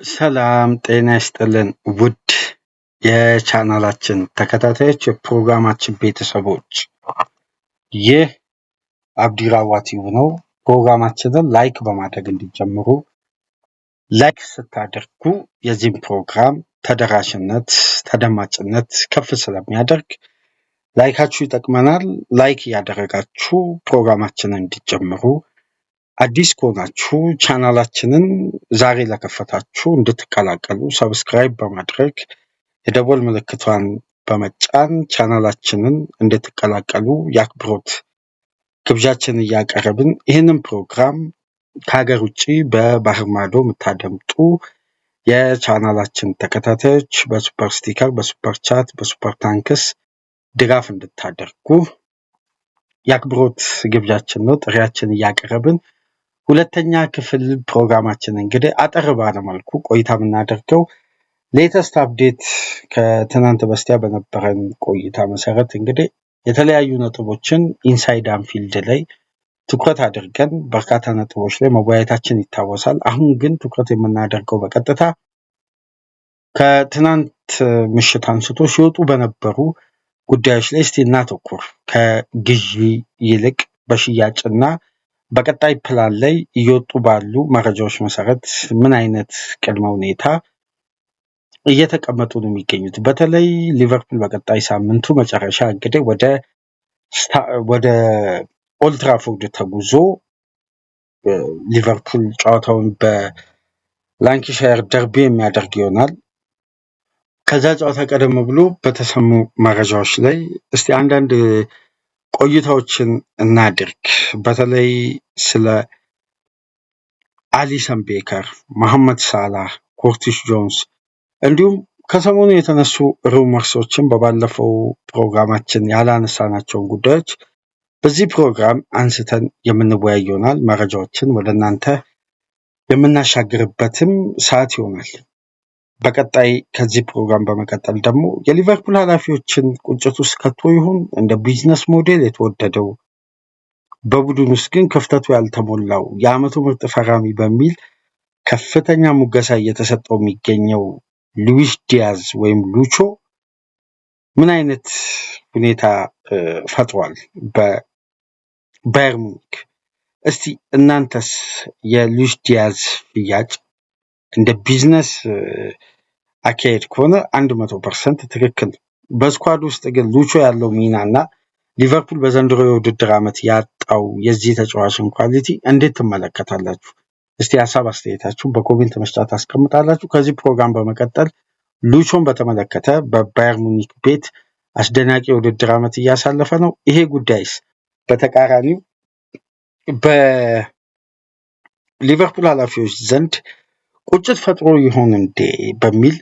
ሰላም ጤና ይስጥልን ውድ የቻናላችን ተከታታዮች የፕሮግራማችን ቤተሰቦች ይህ አብዲራዋ ቲዩብ ነው። ፕሮግራማችንን ላይክ በማድረግ እንዲጀምሩ ላይክ ስታደርጉ የዚህም ፕሮግራም ተደራሽነት ተደማጭነት ከፍ ስለሚያደርግ ላይካችሁ ይጠቅመናል። ላይክ ያደረጋችሁ ፕሮግራማችንን እንዲጀምሩ አዲስ ከሆናችሁ ቻናላችንን ዛሬ ለከፈታችሁ እንድትቀላቀሉ ሰብስክራይብ በማድረግ የደወል ምልክቷን በመጫን ቻናላችንን እንድትቀላቀሉ የአክብሮት ግብዣችንን እያቀረብን ይህንን ፕሮግራም ከሀገር ውጭ በባህር ማዶ የምታደምጡ የቻናላችን ተከታታዮች በሱፐር ስቲከር፣ በሱፐር ቻት፣ በሱፐር ታንክስ ድጋፍ እንድታደርጉ የአክብሮት ግብዣችን ነው። ጥሪያችን እያቀረብን ሁለተኛ ክፍል ፕሮግራማችን እንግዲህ አጠር ባለ መልኩ ቆይታ የምናደርገው ሌተስት አፕዴት ከትናንት በስቲያ በነበረን ቆይታ መሰረት እንግዲህ የተለያዩ ነጥቦችን ኢንሳይድ አንፊልድ ላይ ትኩረት አድርገን በርካታ ነጥቦች ላይ መወያየታችን ይታወሳል። አሁን ግን ትኩረት የምናደርገው በቀጥታ ከትናንት ምሽት አንስቶ ሲወጡ በነበሩ ጉዳዮች ላይ እስቲ እናተኩር። ከግዢ ይልቅ በሽያጭና በቀጣይ ፕላን ላይ እየወጡ ባሉ መረጃዎች መሰረት ምን አይነት ቅድመ ሁኔታ እየተቀመጡ ነው የሚገኙት? በተለይ ሊቨርፑል በቀጣይ ሳምንቱ መጨረሻ እንግዲህ ወደ ኦልድ ትራፎርድ ተጉዞ ሊቨርፑል ጨዋታውን በላንካሻየር ደርቢ የሚያደርግ ይሆናል። ከዛ ጨዋታ ቀደም ብሎ በተሰሙ መረጃዎች ላይ እስቲ አንዳንድ ቆይታዎችን እናድርግ። በተለይ ስለ አሊሰን ቤከር፣ መሐመድ ሳላህ፣ ኮርቲስ ጆንስ እንዲሁም ከሰሞኑ የተነሱ ሩመርሶችን በባለፈው ፕሮግራማችን ያላነሳናቸውን ጉዳዮች በዚህ ፕሮግራም አንስተን የምንወያይ ይሆናል። መረጃዎችን ወደ እናንተ የምናሻግርበትም ሰዓት ይሆናል። በቀጣይ ከዚህ ፕሮግራም በመቀጠል ደግሞ የሊቨርፑል ኃላፊዎችን ቁጭት ውስጥ ከቶ ይሁን እንደ ቢዝነስ ሞዴል የተወደደው በቡድን ውስጥ ግን ክፍተቱ ያልተሞላው የዓመቱ ምርጥ ፈራሚ በሚል ከፍተኛ ሙገሳ እየተሰጠው የሚገኘው ሉዊስ ዲያዝ ወይም ሉቾ ምን አይነት ሁኔታ ፈጥሯል በባየር ሙኒክ? እስቲ እናንተስ የሉዊስ ዲያዝ ሽያጭ እንደ ቢዝነስ አካሄድ ከሆነ 100% ትክክል። በስኳድ ውስጥ ግን ሉቾ ያለው ሚናና ሊቨርፑል በዘንድሮ የውድድር ዓመት ያጣው የዚህ ተጫዋችን ኳሊቲ እንዴት ትመለከታላችሁ? እስቲ ሀሳብ አስተያየታችሁ በኮሜንት መስጫ ታስቀምጣላችሁ። ከዚህ ፕሮግራም በመቀጠል ሉቾን በተመለከተ በባየር ሙኒክ ቤት አስደናቂ የውድድር ዓመት እያሳለፈ ነው። ይሄ ጉዳይስ በተቃራኒው በሊቨርፑል ኃላፊዎች ዘንድ ቁጭት ፈጥሮ ይሆን እንዴ በሚል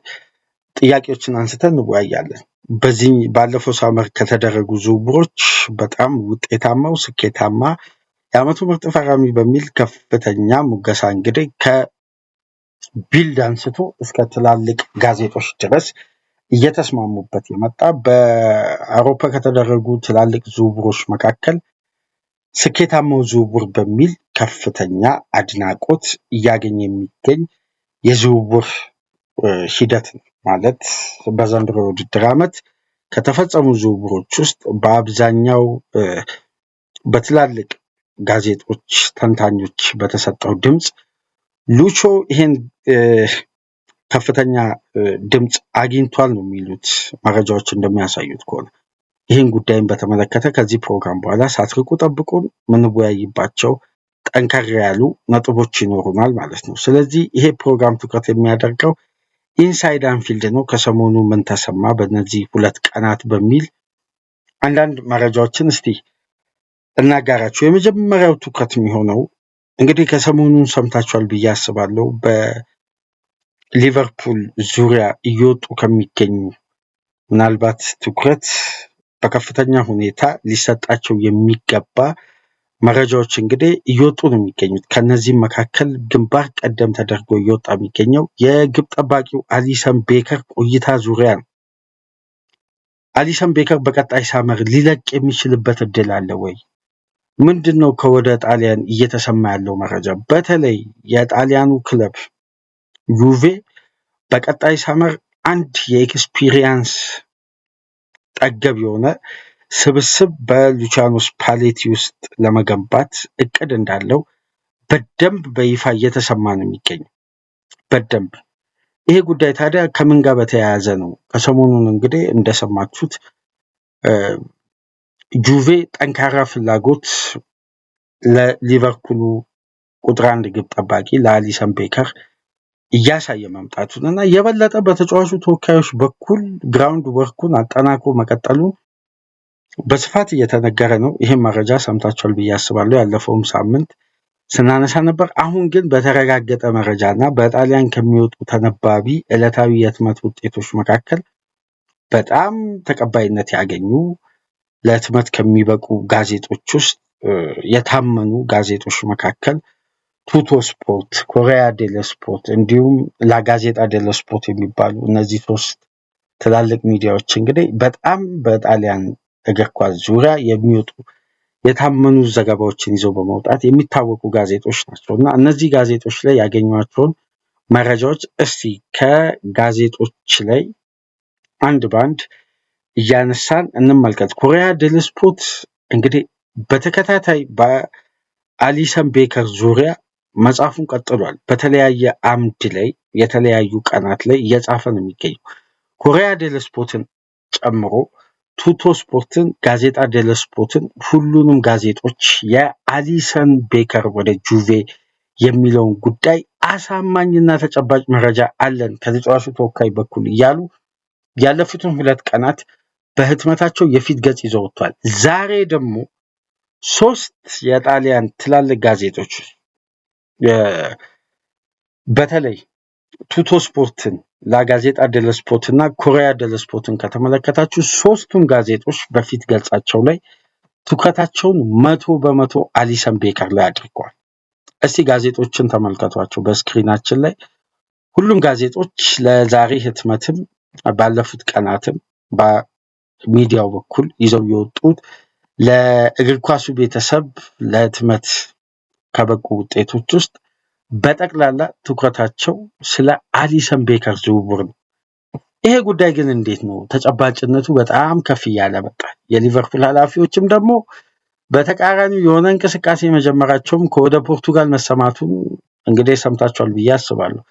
ጥያቄዎችን አንስተን እንወያያለን። በዚህ ባለፈው ሳመር ከተደረጉ ዝውውሮች በጣም ውጤታማው ስኬታማ የዓመቱ ምርጥ ፈራሚ በሚል ከፍተኛ ሙገሳ እንግዲህ ከቢልድ አንስቶ እስከ ትላልቅ ጋዜጦች ድረስ እየተስማሙበት የመጣ በአውሮፓ ከተደረጉ ትላልቅ ዝውውሮች መካከል ስኬታማው ዝውውር በሚል ከፍተኛ አድናቆት እያገኘ የሚገኝ የዝውውር ሂደት ነው። ማለት በዘንድሮ ውድድር ዓመት ከተፈጸሙ ዝውውሮች ውስጥ በአብዛኛው በትላልቅ ጋዜጦች ተንታኞች በተሰጠው ድምፅ ሉቾ ይሄን ከፍተኛ ድምፅ አግኝቷል ነው የሚሉት መረጃዎች እንደሚያሳዩት ከሆነ። ይህን ጉዳይን በተመለከተ ከዚህ ፕሮግራም በኋላ ሳትርቁ ጠብቁን፣ ምንወያይባቸው ጠንከር ያሉ ነጥቦች ይኖሩናል ማለት ነው። ስለዚህ ይሄ ፕሮግራም ትኩረት የሚያደርገው ኢንሳይድ አንፊልድ ነው። ከሰሞኑ ምን ተሰማ በእነዚህ 2 ቀናት በሚል አንዳንድ መረጃዎችን እስቲ እናጋራችሁ። የመጀመሪያው ትኩረት የሚሆነው እንግዲህ ከሰሞኑን ሰምታችኋል ብዬ አስባለሁ። በሊቨርፑል ዙሪያ እየወጡ ከሚገኙ ምናልባት ትኩረት በከፍተኛ ሁኔታ ሊሰጣቸው የሚገባ መረጃዎች እንግዲህ እየወጡ ነው የሚገኙት። ከነዚህም መካከል ግንባር ቀደም ተደርጎ እየወጣ የሚገኘው የግብ ጠባቂው አሊሰን ቤከር ቆይታ ዙሪያ ነው። አሊሰን ቤከር በቀጣይ ሳመር ሊለቅ የሚችልበት እድል አለ ወይ? ምንድነው ከወደ ጣሊያን እየተሰማ ያለው መረጃ? በተለይ የጣሊያኑ ክለብ ዩቬ በቀጣይ ሰመር አንድ የኤክስፒሪየንስ ጠገብ የሆነ ስብስብ በሉቺያኖ ስፓሌቲ ውስጥ ለመገንባት እቅድ እንዳለው በደንብ በይፋ እየተሰማ ነው የሚገኘው። በደንብ ይሄ ጉዳይ ታዲያ ከምን ጋር በተያያዘ ነው? ከሰሞኑን እንግዲህ እንደሰማችሁት ጁቬ ጠንካራ ፍላጎት ለሊቨርፑሉ ቁጥር 1 ግብ ጠባቂ ለአሊሰን ቤከር እያሳየ መምጣቱን እና የበለጠ በተጫዋቹ ተወካዮች በኩል ግራውንድ ወርኩን አጠናክሮ መቀጠሉን በስፋት እየተነገረ ነው። ይህም መረጃ ሰምታችኋል ብዬ አስባለሁ። ያለፈውም ሳምንት ስናነሳ ነበር። አሁን ግን በተረጋገጠ መረጃና በጣሊያን ከሚወጡ ተነባቢ ዕለታዊ የህትመት ውጤቶች መካከል በጣም ተቀባይነት ያገኙ ለህትመት ከሚበቁ ጋዜጦች ውስጥ የታመኑ ጋዜጦች መካከል ቱቶ ስፖርት፣ ኮሪያ ዴሎ ስፖርት እንዲሁም ላጋዜጣ ዴሎ ስፖርት የሚባሉ እነዚህ ሶስት ትላልቅ ሚዲያዎች እንግዲህ በጣም በጣሊያን እግር ኳስ ዙሪያ የሚወጡ የታመኑ ዘገባዎችን ይዘው በመውጣት የሚታወቁ ጋዜጦች ናቸው እና እነዚህ ጋዜጦች ላይ ያገኟቸውን መረጃዎች እስቲ ከጋዜጦች ላይ አንድ ባንድ እያነሳን እንመልከት። ኮሪያ ዴሎ ስፖርት እንግዲህ በተከታታይ በአሊሰን ቤከር ዙሪያ መጻፉን ቀጥሏል። በተለያየ አምድ ላይ የተለያዩ ቀናት ላይ እየጻፈ ነው የሚገኘው። ኮሪያ ዴሎ ስፖርትን ጨምሮ ቱቶ ስፖርትን፣ ጋዜጣ ዴሎ ስፖርትን፣ ሁሉንም ጋዜጦች የአሊሰን ቤከር ወደ ጁቬ የሚለውን ጉዳይ አሳማኝና ተጨባጭ መረጃ አለን ከተጫዋቹ ተወካይ በኩል እያሉ ያለፉትን 2 ቀናት በህትመታቸው የፊት ገጽ ይዘው ወጥቷል። ዛሬ ደግሞ 3 የጣሊያን ትላልቅ ጋዜጦች በተለይ ቱቶ ስፖርትን፣ ላጋዜጣ ዴሎ ስፖርት እና ኮሪያ ዴሎ ስፖርትን ከተመለከታችሁ 3ቱም ጋዜጦች በፊት ገጻቸው ላይ ትኩረታቸውን 100% አሊሰን ቤከር ላይ አድርገዋል። እስቲ ጋዜጦችን ተመልከቷቸው በስክሪናችን ላይ። ሁሉም ጋዜጦች ለዛሬ ህትመትም ባለፉት ቀናትም በሚዲያው በኩል ይዘው የወጡት ለእግር ኳሱ ቤተሰብ ለህትመት ከበቁ ውጤቶች ውስጥ በጠቅላላ ትኩረታቸው ስለ አሊሰን ቤከር ዝውውር ነው። ይሄ ጉዳይ ግን እንዴት ነው ተጨባጭነቱ በጣም ከፍ እያለ መጣ። የሊቨርፑል ኃላፊዎችም ደግሞ በተቃራኒው የሆነ እንቅስቃሴ መጀመራቸውም ከወደ ፖርቱጋል መሰማቱን እንግዲህ ሰምታችኋል ብዬ አስባለሁ።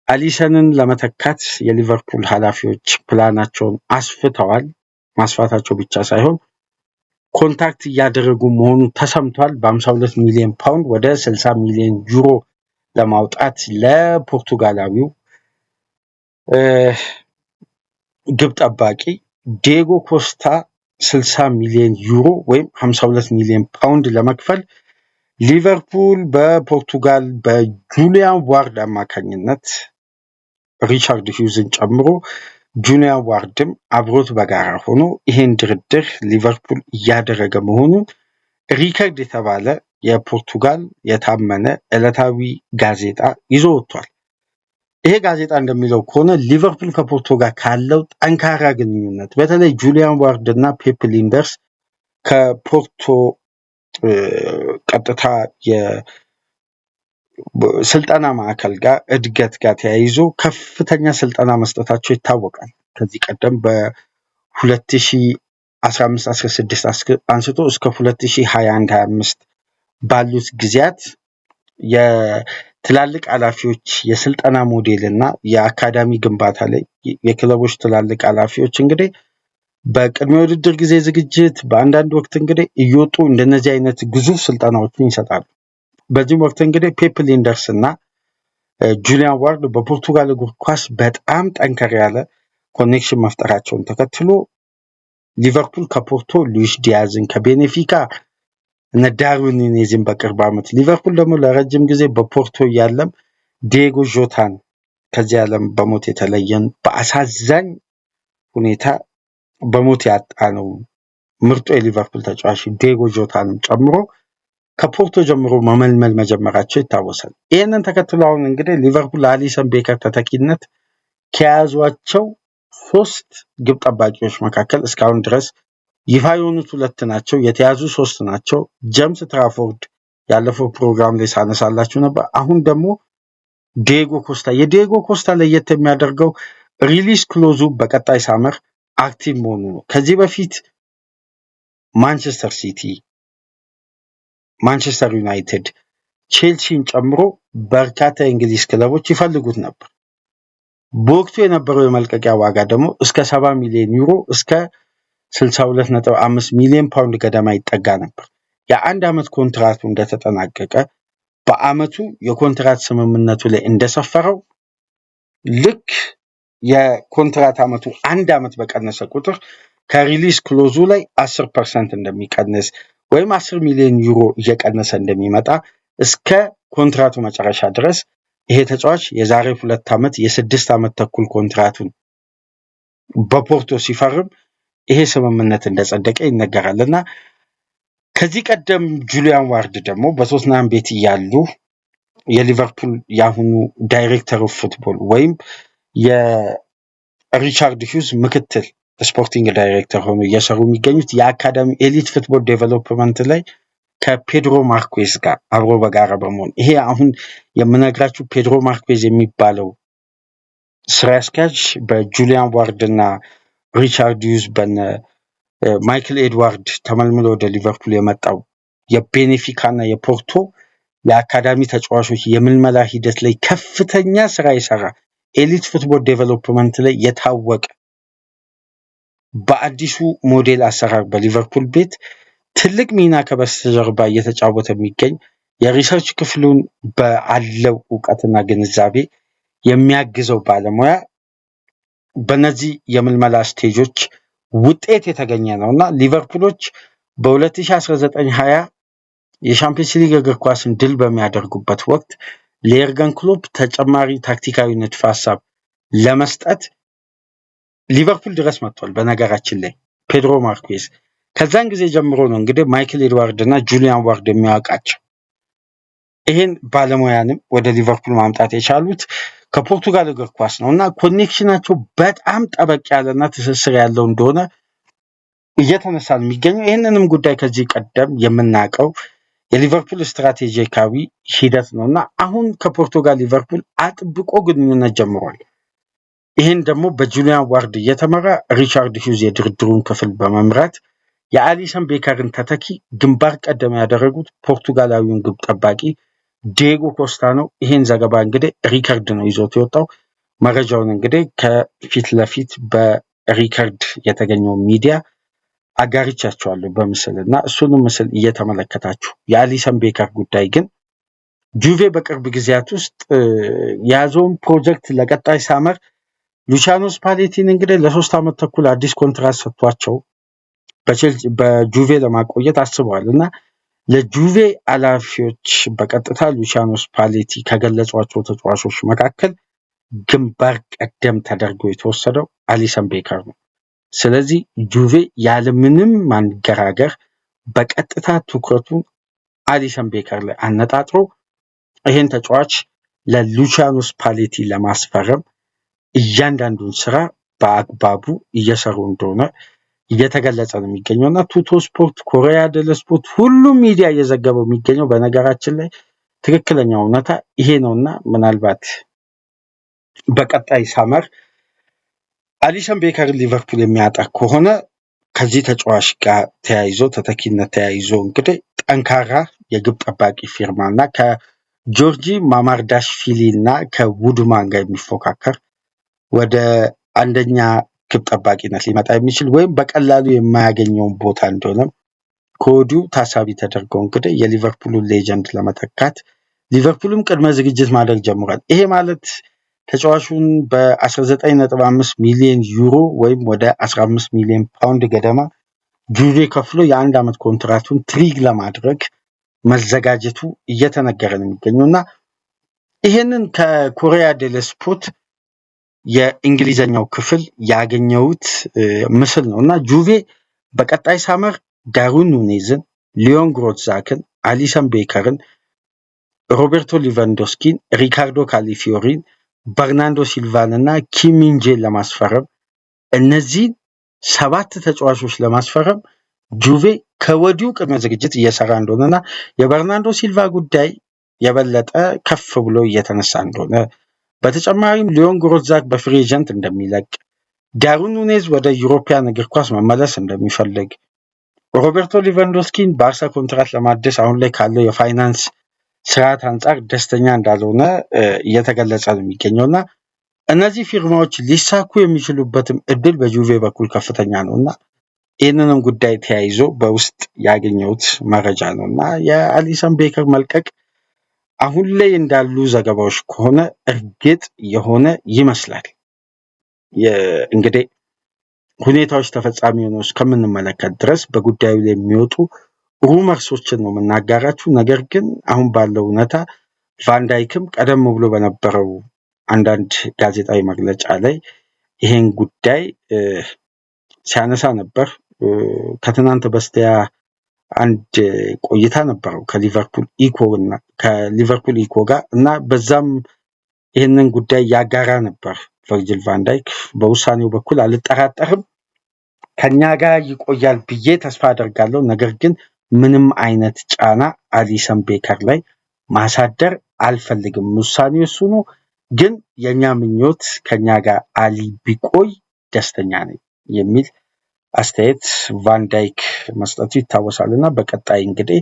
አሊሰንን ለመተካት የሊቨርፑል ኃላፊዎች ፕላናቸውን አስፍተዋል። ማስፋታቸው ብቻ ሳይሆን ኮንታክት እያደረጉ መሆኑ ተሰምቷል። በ52 ሚሊዮን ፓውንድ ወደ 60 ሚሊዮን ዩሮ ለማውጣት ለፖርቱጋላዊው ግብ ጠባቂ ዲየጎ ኮስታ 60 ሚሊዮን ዩሮ ወይም 52 ሚሊዮን ፓውንድ ለመክፈል ሊቨርፑል በፖርቱጋል በጁሊያን ዋርድ አማካኝነት ሪቻርድ ሂውዝን ጨምሮ ጁሊያን ዋርድም አብሮት በጋራ ሆኖ ይሄን ድርድር ሊቨርፑል እያደረገ መሆኑን ሪከርድ የተባለ የፖርቱጋል የታመነ ዕለታዊ ጋዜጣ ይዞ ወጥቷል። ይሄ ጋዜጣ እንደሚለው ከሆነ ሊቨርፑል ከፖርቶ ጋር ካለው ጠንካራ ግንኙነት በተለይ ጁሊያን ዋርድ እና ፔፕ ሊንደርስ ከፖርቶ ቀጥታ የስልጠና ማዕከል ጋር እድገት ጋር ተያይዞ ከፍተኛ ስልጠና መስጠታቸው ይታወቃል። ከዚህ ቀደም በ2015-16 አንስቶ እስከ 2021-25 ባሉት ጊዜያት የትላልቅ ኃላፊዎች የስልጠና ሞዴል እና የአካዳሚ ግንባታ ላይ የክለቦች ትላልቅ ኃላፊዎች እንግዲህ በቅድመ ውድድር ጊዜ ዝግጅት በአንዳንድ ወቅት እንግዲህ እየወጡ እንደነዚህ አይነት ግዙፍ ስልጠናዎችን ይሰጣሉ። በዚህም ወቅት እንግዲህ ፔፕ ሊንደርስ እና ጁሊያን ዋርድ በፖርቱጋል እግር ኳስ በጣም ጠንከር ያለ ኮኔክሽን መፍጠራቸውን ተከትሎ ሊቨርፑል ከፖርቶ ሉዊስ ዲያዝን ከቤኔፊካ እነ ዳርዊን ኑኔዝን በቅርብ ዓመት ሊቨርፑል ደግሞ ለረጅም ጊዜ በፖርቶ እያለም ዲየጎ ጆታን ከዚህ ዓለም በሞት የተለየን በአሳዛኝ ሁኔታ በሞት ያጣ ነው ምርጡ የሊቨርፑል ተጫዋች ዲየጎ ጆታንም ጨምሮ ከፖርቶ ጀምሮ መመልመል መጀመራቸው ይታወሳል። ይህንን ተከትሎ አሁን እንግዲህ ሊቨርፑል አሊሰን ቤከር ተተኪነት ከያዟቸው 3 ግብ ጠባቂዎች መካከል እስካሁን ድረስ ይፋ የሆኑት 2 ናቸው። የተያዙ 3 ናቸው። ጄምስ ትራፎርድ ያለፈው ፕሮግራም ላይ ሳነሳላችሁ ነበር። አሁን ደግሞ ዲየጎ ኮስታ የዲየጎ ኮስታ ለየት የሚያደርገው ሪሊስ ክሎዙ በቀጣይ ሳመር አክቲቭ መሆኑ ነው። ከዚህ በፊት ማንቸስተር ሲቲ፣ ማንቸስተር ዩናይትድ፣ ቼልሲን ጨምሮ በርካታ የእንግሊዝ ክለቦች ይፈልጉት ነበር። በወቅቱ የነበረው የመልቀቂያ ዋጋ ደግሞ እስከ 70 ሚሊዮን ዩሮ እስከ 62.5 ሚሊዮን ፓውንድ ገደማ ይጠጋ ነበር። የአንድ ዓመት ኮንትራቱ እንደተጠናቀቀ በአመቱ የኮንትራት ስምምነቱ ላይ እንደሰፈረው ልክ የኮንትራት አመቱ አንድ ዓመት በቀነሰ ቁጥር ከሪሊስ ክሎዙ ላይ 10% እንደሚቀንስ ወይም 10 ሚሊዮን ዩሮ እየቀነሰ እንደሚመጣ እስከ ኮንትራቱ መጨረሻ ድረስ ይሄ ተጫዋች የዛሬ 2 ዓመት የ6 ዓመት ተኩል ኮንትራቱን በፖርቶ ሲፈርም ይሄ ስምምነት እንደጸደቀ ይነገራልና ከዚህ ቀደም ጁሊያን ዋርድ ደግሞ በቶትናም ቤት እያሉ የሊቨርፑል ያሁኑ ዳይሬክተር ኦፍ ፉትቦል ወይም የሪቻርድ ሂውዝ ምክትል ስፖርቲንግ ዳይሬክተር ሆኖ እየሰሩ የሚገኙት የአካዳሚ ኤሊት ፉትቦል ዴቨሎፕመንት ላይ ከፔድሮ ማርኩዌዝ ጋር አብሮ በጋራ በመሆን ይሄ አሁን የምነግራችሁ ፔድሮ ማርኩዌዝ የሚባለው ስራ አስኪያጅ በጁሊያን ዋርድ እና ሪቻርድ ሂውዝ በነ ማይክል ኤድዋርድ ተመልምሎ ወደ ሊቨርፑል የመጣው የቤኔፊካ እና የፖርቶ የአካዳሚ ተጫዋቾች የምልመላ ሂደት ላይ ከፍተኛ ስራ የሰራ ኤሊት ፉትቦል ዴቨሎፕመንት ላይ የታወቀ በአዲሱ ሞዴል አሰራር በሊቨርፑል ቤት ትልቅ ሚና ከበስተጀርባ እየተጫወተ የሚገኝ የሪሰርች ክፍሉን ባለው እውቀትና ግንዛቤ የሚያግዘው ባለሙያ በነዚህ የምልመላ ስቴጆች ውጤት የተገኘ ነውና ሊቨርፑሎች በ2019-20 የሻምፒየንስ ሊግ እግር ኳስን ድል በሚያደርጉበት ወቅት ለኤርገን ክሎፕ ተጨማሪ ታክቲካዊ ንድፈ ሐሳብ ለመስጠት ሊቨርፑል ድረስ መጥቷል። በነገራችን ላይ ፔድሮ ማርኩዌዝ ከዛን ጊዜ ጀምሮ ነው እንግዲህ ማይክል ኤድዋርድ እና ጁሊያን ዋርድ የሚያውቃቸው። ይሄን ባለሙያንም ወደ ሊቨርፑል ማምጣት የቻሉት ከፖርቱጋል እግር ኳስ ነው እና ኮኔክሽናቸው በጣም ጠበቅ ያለና ትስስር ያለው እንደሆነ እየተነሳ ነው የሚገኘው። ይህንንም ጉዳይ ከዚህ ቀደም የምናውቀው የሊቨርፑል ስትራቴጂካዊ ሂደት ነው እና አሁን ከፖርቱጋል ሊቨርፑል አጥብቆ ግንኙነት ጀምሯል። ይህን ደግሞ በጁሊያን ዋርድ እየተመራ ሪቻርድ ሂውዝ የድርድሩን ክፍል በመምራት የአሊሰን ቤከርን ተተኪ ግንባር ቀደም ያደረጉት ፖርቱጋላዊውን ግብ ጠባቂ ዲየጎ ኮስታ ነው። ይህን ዘገባ እንግዲህ ሪከርድ ነው ይዞት የወጣው። መረጃውን እንግዲህ ከፊት ለፊት በሪከርድ የተገኘው ሚዲያ አጋሪቻቸዋለሁ በምስል እና እሱንም ምስል እየተመለከታችሁ የአሊሰን ቤከር ጉዳይ ግን ጁቬ በቅርብ ጊዜያት ውስጥ የያዘውን ፕሮጀክት ለቀጣይ ሳመር ሉቺያኖ ስፓሌቲን እንግዲህ ለ3 ዓመት ተኩል አዲስ ኮንትራት ሰጥቷቸው በጁቬ ለማቆየት አስበዋል እና ለጁቬ ኃላፊዎች በቀጥታ ሉቺያኖ ስፓሌቲ ከገለጿቸው ተጫዋቾች መካከል ግንባር ቀደም ተደርጎ የተወሰደው አሊሰን ቤከር ነው። ስለዚህ ጁቬ ያለምንም ማንገራገር በቀጥታ ትኩረቱን አሊሰን ቤከር ላይ አነጣጥሮ ይሄን ተጫዋች ለሉቺያኖ ስፓሌቲ ለማስፈረም እያንዳንዱን ስራ በአግባቡ እየሰሩ እንደሆነ እየተገለጸ ነው የሚገኘው እና ቱቶ ስፖርት፣ ኮሪያ ደለ ስፖርት ሁሉም ሚዲያ እየዘገበው የሚገኘው በነገራችን ላይ ትክክለኛው እውነታ ይሄ ነውና ምናልባት በቀጣይ ሳመር አሊሰን ቤከርን ሊቨርፑል የሚያጣ ከሆነ ከዚህ ተጫዋች ጋር ተያይዞ ተተኪነት ተያይዞ እንግዲህ ጠንካራ የግብ ጠባቂ ፊርማና ከጆርጂ ማማርዳሽቪሊ እና ከውድማን ጋር የሚፎካከር ወደ አንደኛ ግብ ጠባቂነት ሊመጣ የሚችል ወይም በቀላሉ የማያገኘውን ቦታ እንደሆነም ከወዲሁ ታሳቢ ተደርገው እንግዲህ የሊቨርፑልን ሌጀንድ ለመተካት ሊቨርፑልም ቅድመ ዝግጅት ማድረግ ጀምሯል። ይሄ ማለት ተጫዋቹን በ19.5 ሚሊዮን ዩሮ ወይም ወደ 15 ሚሊዮን ፓውንድ ገደማ ጁቬ ከፍሎ የአንድ ዓመት ኮንትራቱን ትሪግ ለማድረግ መዘጋጀቱ እየተነገረ ነው የሚገኘው እና ይሄንን ከኮሪያ ዴል ስፖርት የእንግሊዘኛው ክፍል ያገኘሁት ምስል ነው እና ጁቬ በቀጣይ ሳመር ዳርዊን ኑኔዝን፣ ሊዮን ግሮትዛክን፣ አሊሰን ቤከርን፣ ሮቤርቶ ሊቫንዶስኪን፣ ሪካርዶ ካሊፊዮሪን፣ በርናንዶ ሲልቫን እና ኪሚንጄን ለማስፈረም እነዚህ 7 ተጫዋቾች ለማስፈረም ጁቬ ከወዲሁ ቅድመ ዝግጅት እየሰራ እንደሆነና የበርናንዶ ሲልቫ ጉዳይ የበለጠ ከፍ ብሎ እየተነሳ እንደሆነ በተጨማሪም ሊዮን ጎሮትዛክ በፍሪ ኤጀንት እንደሚለቅ ዳርዊን ኑኔዝ ወደ ዩሮፒያን እግር ኳስ መመለስ እንደሚፈልግ ሮቤርቶ ሌቫንዶስኪን ባርሳ ኮንትራት ለማደስ አሁን ላይ ካለው የፋይናንስ ስርዓት አንጻር ደስተኛ እንዳልሆነ እየተገለጸ ነው የሚገኘውና እነዚህ ፊርማዎች ሊሳኩ የሚችሉበትም እድል በጁቬ በኩል ከፍተኛ ነውና ይህንንም ጉዳይ ተያይዞ በውስጥ ያገኘሁት መረጃ ነውና የአሊሰን ቤከር መልቀቅ አሁን ላይ እንዳሉ ዘገባዎች ከሆነ እርግጥ የሆነ ይመስላል። እንግዲህ ሁኔታዎች ተፈጻሚ ሆነው እስከምንመለከት ድረስ በጉዳዩ ላይ የሚወጡ ሩመርሶችን ነው የምናጋራችሁ። ነገር ግን አሁን ባለው ሁኔታ ቫንዳይክም ቀደም ብሎ በነበረው አንዳንድ ጋዜጣዊ መግለጫ ላይ ይሄን ጉዳይ ሲያነሳ ነበር። ከትናንት በስቲያ አንድ ቆይታ ነበረው ከሊቨርፑል ኢኮ ጋር እና በዛም ይህንን ጉዳይ ያጋራ ነበር ቨርጂል ቫንዳይክ። በውሳኔው በኩል አልጠራጠርም፣ ከኛ ጋር ይቆያል ብዬ ተስፋ አደርጋለሁ። ነገር ግን ምንም አይነት ጫና አሊሰን ቤከር ላይ ማሳደር አልፈልግም። ውሳኔው እሱ ነው፣ ግን የኛ ምኞት ከኛ ጋር አሊ ቢቆይ ደስተኛ ነኝ የሚል አስተያየት ቫንዳይክ መስጠቱ ይታወሳልና በቀጣይ እንግዲህ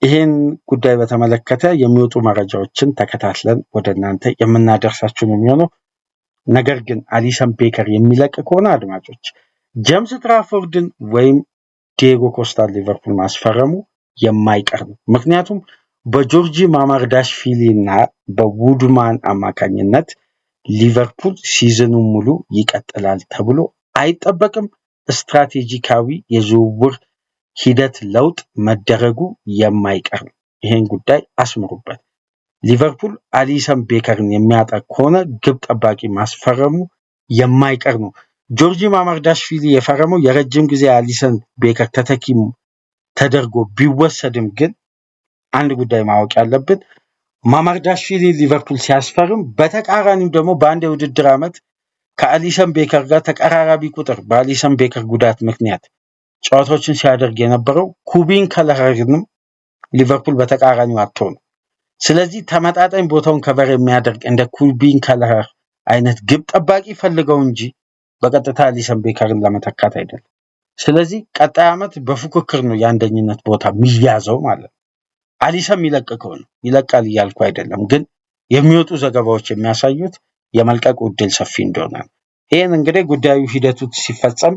ይሄን ጉዳይ በተመለከተ የሚወጡ መረጃዎችን ተከታትለን ወደ እናንተ የምናደርሳችሁ ነው የሚሆነው። ነገር ግን አሊሰን ቤከር የሚለቅ ከሆነ አድማጮች ጄምስ ትራፎርድን ወይም ዲየጎ ኮስታን ሊቨርፑል ማስፈረሙ የማይቀር ነው። ምክንያቱም በጆርጂ ማማርዳሽቪሊ እና በውድማን አማካኝነት ሊቨርፑል ሲዝኑን ሙሉ ይቀጥላል ተብሎ አይጠበቅም። ስትራቴጂካዊ የዝውውር ሂደት ለውጥ መደረጉ የማይቀር ነው። ይሄን ጉዳይ አስምሩበት። ሊቨርፑል አሊሰን ቤከርን የሚያጣ ከሆነ ግብ ጠባቂ ማስፈረሙ የማይቀር ነው። ጆርጂ ማማርዳሽቪሊ የፈረመው የረጅም ጊዜ አሊሰን ቤከር ተተኪ ተደርጎ ቢወሰድም ግን አንድ ጉዳይ ማወቅ ያለብን ማማርዳሽቪሊ ሊቨርፑል ሲያስፈርም በተቃራኒው ደግሞ በአንድ የውድድር ዓመት ከአሊሰን ቤከር ጋር ተቀራራቢ ቁጥር በአሊሰን ቤከር ጉዳት ምክንያት ጨዋታዎችን ሲያደርግ የነበረው ኩቢን ከለርንም ሊቨርፑል በተቃራኒው አጥቶ ነው። ስለዚህ ተመጣጣኝ ቦታውን ከቨር የሚያደርግ እንደ ኩቢን ከለር አይነት ግብ ጠባቂ ፈልገው እንጂ በቀጥታ አሊሰን ቤከርን ለመተካት አይደለም። ስለዚህ ቀጣይ ዓመት በፉክክር ነው የአንደኝነት ቦታ የሚያዘው ማለት ነው። አሊሰን የሚለቀቀው ነው ይለቃል እያልኩ አይደለም፣ ግን የሚወጡ ዘገባዎች የሚያሳዩት የመልቀቁ እድል ሰፊ እንደሆነ ነው። ይህን እንግዲህ ጉዳዩ ሂደቱ ሲፈጸም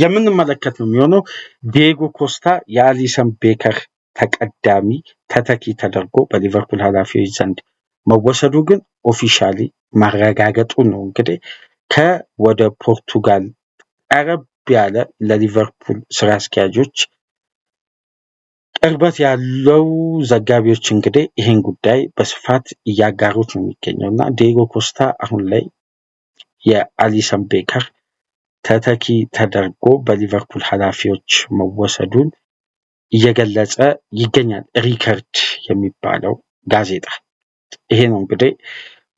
የምንመለከት ነው የሚሆነው። ዲየጎ ኮስታ የአሊሰን ቤከር ተቀዳሚ ተተኪ ተደርጎ በሊቨርፑል ኃላፊዎች ዘንድ መወሰዱ ግን ኦፊሻሊ ማረጋገጡ ነው። እንግዲህ ከወደ ፖርቱጋል ቀረብ ያለ ለሊቨርፑል ስራ አስኪያጆች ቅርበት ያለው ዘጋቢዎች እንግዲህ ይህን ጉዳይ በስፋት እያጋሩት ነው የሚገኘውና ዲየጎ ኮስታ አሁን ላይ የአሊሰን ቤከር ተተኪ ተደርጎ በሊቨርፑል ኃላፊዎች መወሰዱን እየገለጸ ይገኛል ሪከርድ የሚባለው ጋዜጣ። ይሄ ነው እንግዲህ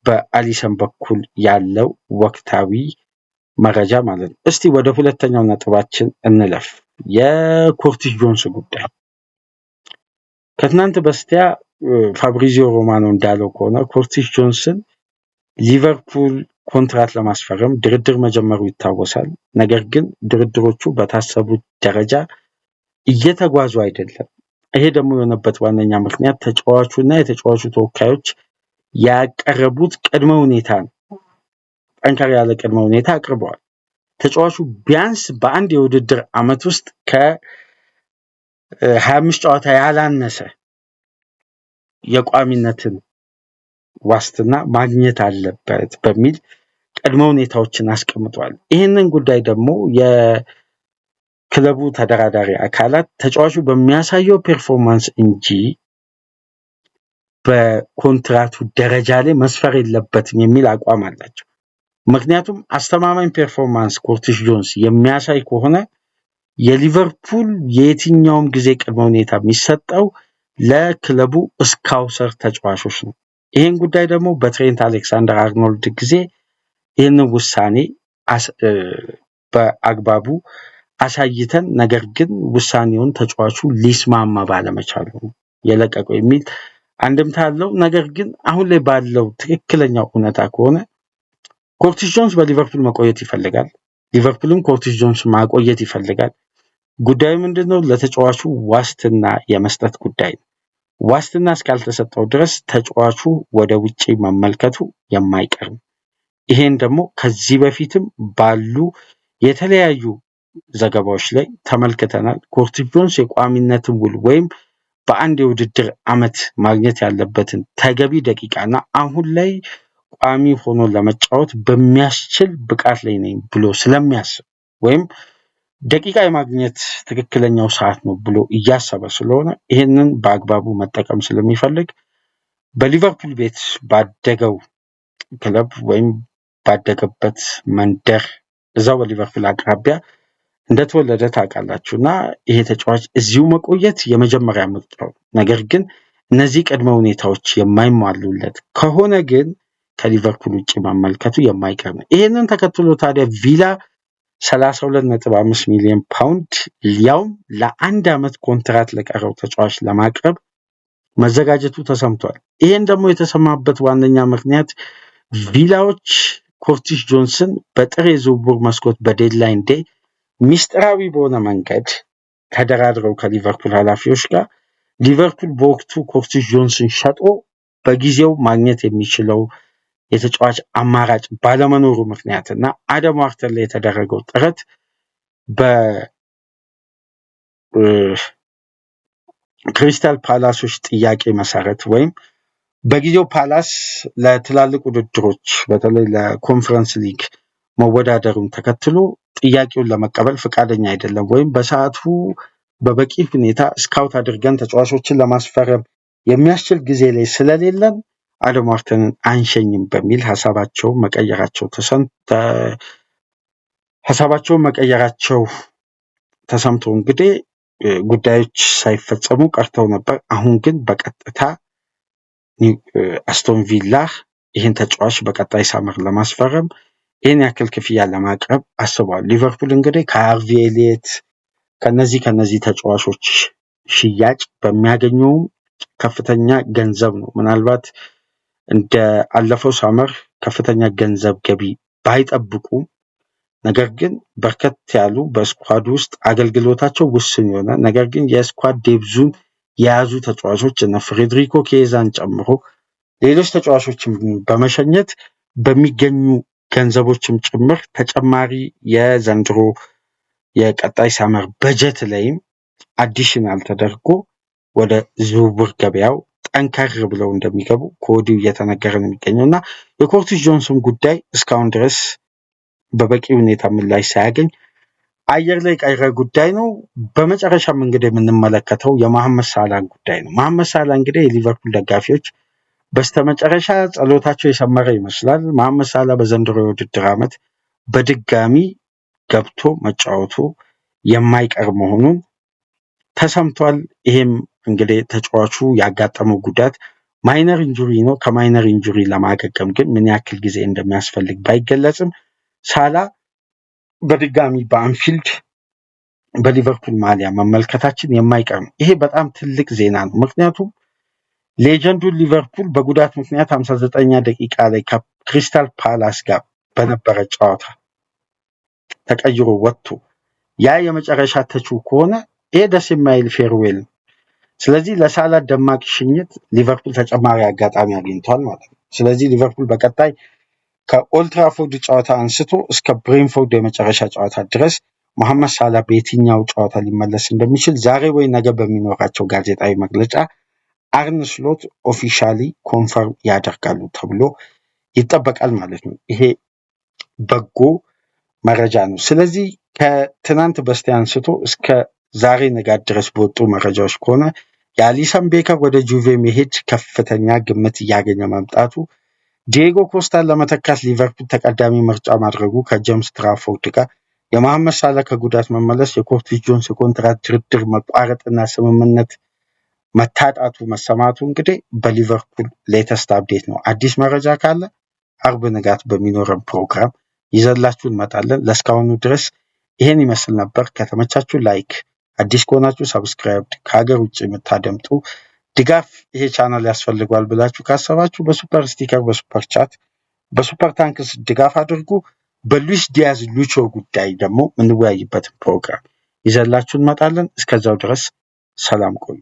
በአሊሰን በኩል ያለው ወቅታዊ መረጃ ማለት ነው። እስቲ ወደ ሁለተኛው ነጥባችን እንለፍ። የኮርቲስ ጆንስ ጉዳይ ከትናንት በስቲያ ፋብሪዚዮ ሮማኖ እንዳለው ከሆነ ኮርቲስ ጆንስን ሊቨርፑል ኮንትራት ለማስፈረም ድርድር መጀመሩ ይታወሳል። ነገር ግን ድርድሮቹ በታሰቡት ደረጃ እየተጓዙ አይደለም። ይሄ ደግሞ የሆነበት ዋነኛ ምክንያት ተጫዋቹና የተጫዋቹ ተወካዮች ያቀረቡት ቅድመ ሁኔታ ነው። ጠንከር ያለ ቅድመ ሁኔታ አቅርበዋል። ተጫዋቹ ቢያንስ በአንድ የውድድር ዓመት ውስጥ ከ25 ጨዋታ ያላነሰ የቋሚነትን ዋስትና ማግኘት አለበት በሚል ቅድመ ሁኔታዎችን አስቀምጧል። ይህንን ጉዳይ ደግሞ የክለቡ ተደራዳሪ አካላት ተጫዋቹ በሚያሳየው ፐርፎርማንስ እንጂ በኮንትራቱ ደረጃ ላይ መስፈር የለበትም የሚል አቋም አላቸው። ምክንያቱም አስተማማኝ ፐርፎርማንስ ኮርቲስ ጆንስ የሚያሳይ ከሆነ የሊቨርፑል የየትኛውም ጊዜ ቅድመ ሁኔታ የሚሰጠው ለክለቡ ስካውሰር ተጫዋቾች ነው። ይህን ጉዳይ ደግሞ በትሬንት አሌክሳንደር አርኖልድ ጊዜ ይህንን ውሳኔ በአግባቡ አሳይተን ነገር ግን ውሳኔውን ተጫዋቹ ሊስማማ ባለመቻሉ የለቀቀው የሚል አንድምታ አለው። ነገር ግን አሁን ላይ ባለው ትክክለኛው እውነታ ከሆነ ኮርቲስ ጆንስ በሊቨርፑል መቆየት ይፈልጋል። ሊቨርፑልም ኮርቲስ ጆንስ ማቆየት ይፈልጋል። ጉዳዩ ምንድነው? ለተጫዋቹ ዋስትና የመስጠት ጉዳይ ነው። ዋስትና እስካልተሰጠው ድረስ ተጫዋቹ ወደ ውጪ መመልከቱ የማይቀር ነው። ይሄን ደግሞ ከዚህ በፊትም ባሉ የተለያዩ ዘገባዎች ላይ ተመልክተናል። ኮርቲስ ጆንስ የቋሚነትን ውል ወይም በአንድ የውድድር ዓመት ማግኘት ያለበትን ተገቢ ደቂቃና አሁን ላይ ቋሚ ሆኖ ለመጫወት በሚያስችል ብቃት ላይ ነኝ ብሎ ስለሚያስብ ወይም ደቂቃ የማግኘት ትክክለኛው ሰዓት ነው ብሎ እያሰበ ስለሆነ ይህንን በአግባቡ መጠቀም ስለሚፈልግ በሊቨርፑል ቤት ባደገው ክለብ ወይም ባደገበት መንደር እዛው በሊቨርፑል አቅራቢያ እንደተወለደ ታውቃላችሁ እና ይሄ ተጫዋች እዚሁ መቆየት የመጀመሪያ ምርጫው። ነገር ግን እነዚህ ቅድመ ሁኔታዎች የማይሟሉለት ከሆነ ግን ከሊቨርፑል ውጭ መመልከቱ የማይቀር ነው። ይህንን ተከትሎ ታዲያ ቪላ 32.5 ሚሊዮን ፓውንድ ያውም ለአንድ ዓመት ኮንትራት ለቀረው ተጫዋች ለማቅረብ መዘጋጀቱ ተሰምቷል። ይህን ደግሞ የተሰማበት ዋነኛ ምክንያት ቪላዎች ኮርቲስ ጆንስን በጥር የዝውውር መስኮት በዴድላይን ዴይ ሚስጥራዊ በሆነ መንገድ ተደራድረው ከሊቨርፑል ኃላፊዎች ጋር ሊቨርፑል በወቅቱ ኮርቲስ ጆንስን ሸጦ በጊዜው ማግኘት የሚችለው የተጫዋች አማራጭ ባለመኖሩ ምክንያትና አደም ዋርተን ላይ የተደረገው ጥረት በክሪስታል ፓላሶች ጥያቄ መሰረት ወይም በጊዜው ፓላስ ለትላልቅ ውድድሮች በተለይ ለኮንፈረንስ ሊግ መወዳደሩን ተከትሎ ጥያቄውን ለመቀበል ፈቃደኛ አይደለም ወይም በሰዓቱ በበቂ ሁኔታ ስካውት አድርገን ተጫዋቾችን ለማስፈረም የሚያስችል ጊዜ ላይ ስለሌለን አደም ዋርተንን አንሸኝም በሚል ሐሳባቸውን መቀየራቸው ተሰምቶ እንግዲህ ጉዳዮች ሳይፈጸሙ ቀርተው ነበር። አሁን ግን በቀጥታ አስቶን ቪላ ይህን ተጫዋች በቀጣይ ሳመር ለማስፈረም ይህን ያክል ክፍያ ለማቅረብ አስበዋል። ሊቨርፑል እንግዲህ ከሃርቪ ኤሊየት ከነዚህ ተጫዋቾች ሽያጭ በሚያገኘው ከፍተኛ ገንዘብ ነው። ምናልባት እንደ አለፈው ሳመር ከፍተኛ ገንዘብ ገቢ ባይጠብቁ፣ ነገር ግን በርከት ያሉ በስኳድ ውስጥ አገልግሎታቸው ውስን የሆነ ነገር ግን የስኳድ ዴብዙን የያዙ ተጫዋቾች እነ ፍሬድሪኮ ኬዛን ጨምሮ ሌሎች ተጫዋቾችን በመሸኘት በሚገኙ ገንዘቦችም ጭምር ተጨማሪ የዘንድሮ የቀጣይ ሳመር በጀት ላይም አዲሽናል ተደርጎ ወደ ዝውውር ገበያው ጠንከር ብለው እንደሚገቡ ከወዲሁ እየተነገረ ነው የሚገኘው እና የኮርቲስ ጆንስን ጉዳይ እስካሁን ድረስ በበቂ ሁኔታ ምላሽ ሳያገኝ አየር ላይ ቀረ ጉዳይ ነው። በመጨረሻም እንግዲህ የምንመለከተው የመሐመድ ሳላህን ጉዳይ ነው። መሐመድ ሳላህ እንግዲህ የሊቨርፑል ደጋፊዎች በስተመጨረሻ ጸሎታቸው የሰመረ ይመስላል። መሐመድ ሳላህ በዘንድሮ የውድድር ዓመት በድጋሚ ገብቶ መጫወቱ የማይቀር መሆኑን ተሰምቷል። ይሄም እንግዲህ ተጫዋቹ ያጋጠመው ጉዳት ማይነር ኢንጁሪ ነው። ከማይነር ኢንጁሪ ለማገገም ግን ምን ያክል ጊዜ እንደሚያስፈልግ ባይገለጽም ሳላህ በድጋሚ በአንፊልድ በሊቨርፑል ማሊያ መመልከታችን የማይቀር ነው። ይሄ በጣም ትልቅ ዜና ነው። ምክንያቱም ሌጀንዱን ሊቨርፑል በጉዳት ምክንያት 59ኛ ደቂቃ ላይ ከክሪስታል ፓላስ ጋር በነበረ ጨዋታ ተቀይሮ ወጥቶ ያ የመጨረሻ ተቹ ከሆነ ይሄ ደስ የማይል ፌርዌል ነው። ስለዚህ ለሳላህ ደማቅ ሽኝት ሊቨርፑል ተጨማሪ አጋጣሚ አግኝቷል ማለት ነው። ስለዚህ ሊቨርፑል በቀጣይ ከኦልትራፎርድ ጨዋታ አንስቶ እስከ ብሬንፎርድ የመጨረሻ ጨዋታ ድረስ መሐመድ ሳላህ በየትኛው ጨዋታ ሊመለስ እንደሚችል ዛሬ ወይ ነገ በሚኖራቸው ጋዜጣዊ መግለጫ አርነ ስሎት ኦፊሻሊ ኮንፈርም ያደርጋሉ ተብሎ ይጠበቃል ማለት ነው። ይሄ በጎ መረጃ ነው። ስለዚህ ከትናንት በስቲያ አንስቶ እስከ ዛሬ ንጋት ድረስ በወጡ መረጃዎች ከሆነ የአሊሰን ቤከር ወደ ጁቬ መሄድ ከፍተኛ ግምት እያገኘ መምጣቱ፣ ዲዬጎ ኮስታን ለመተካት ሊቨርፑል ተቀዳሚ ምርጫ ማድረጉ፣ ከጄምስ ትራፎርድ ጋር የመሐመድ ሳላህ ከጉዳት መመለስ፣ የኮርቲስ ጆንስ የኮንትራት ድርድር መቋረጥና ስምምነት መታጣቱ መሰማቱ እንግዲህ በሊቨርፑል ሌተስት አፕዴት ነው። አዲስ መረጃ ካለ አርብ ንጋት በሚኖረን ፕሮግራም ይዘላችሁ እንመጣለን። ለእስካሁኑ ድረስ ይሄን ይመስል ነበር። ከተመቻችሁ ላይክ፣ አዲስ ከሆናችሁ ሰብስክራይብ፣ ከሀገር ውጭ የምታደምጡ ድጋፍ ይሄ ቻናል ያስፈልገዋል ብላችሁ ካሰባችሁ በሱፐር ስቲከር፣ በሱፐር ቻት፣ በሱፐር ታንክስ ድጋፍ አድርጉ። በሉዊስ ዲያዝ ሉቾ ጉዳይ ደግሞ የምንወያይበትን ፕሮግራም ይዘላችሁ እንመጣለን። እስከዛው ድረስ ሰላም ቆዩ።